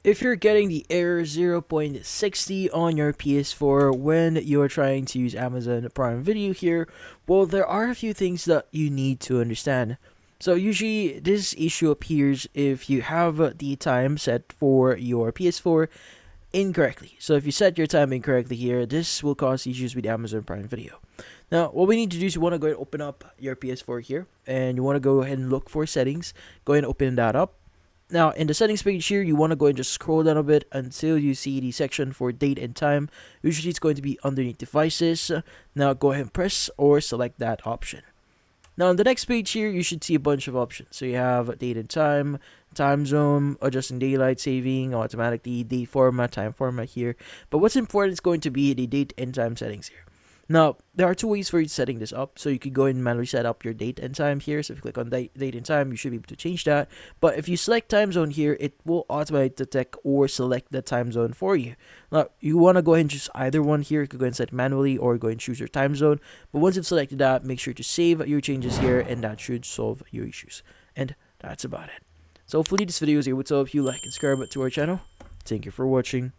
If you're getting the error 0.60 on your PS4 when you're trying to use Amazon Prime Video here, well, there are a few things that you need to understand. So usually this issue appears if you have the time set for your PS4 incorrectly. So if you set your time incorrectly here, this will cause issues with Amazon Prime Video. Now, what we need to do is you want to go and open up your PS4 here, and you want to go ahead and look for settings. Go ahead and open that up. Now, in the settings page here, you want to go and just scroll down a bit until you see the section for date and time. Usually it's going to be underneath devices. Now, go ahead and press or select that option. Now, on the next page here, you should see a bunch of options. So you have date and time zone, adjusting daylight saving, automatically date format, time format here. But what's important is going to be the date and time settings here. Now, there are two ways for you setting this up. So you could go and manually set up your date and time here. So if you click on date and time, you should be able to change that. But if you select time zone here, it will automatically detect or select the time zone for you. Now, you want to go ahead and choose either one here. You could go and set it manually or go and choose your time zone. But once you've selected that, make sure to save your changes here, and that should solve your issues. And that's about it. So hopefully this video was able to help you. Like and subscribe to our channel. Thank you for watching.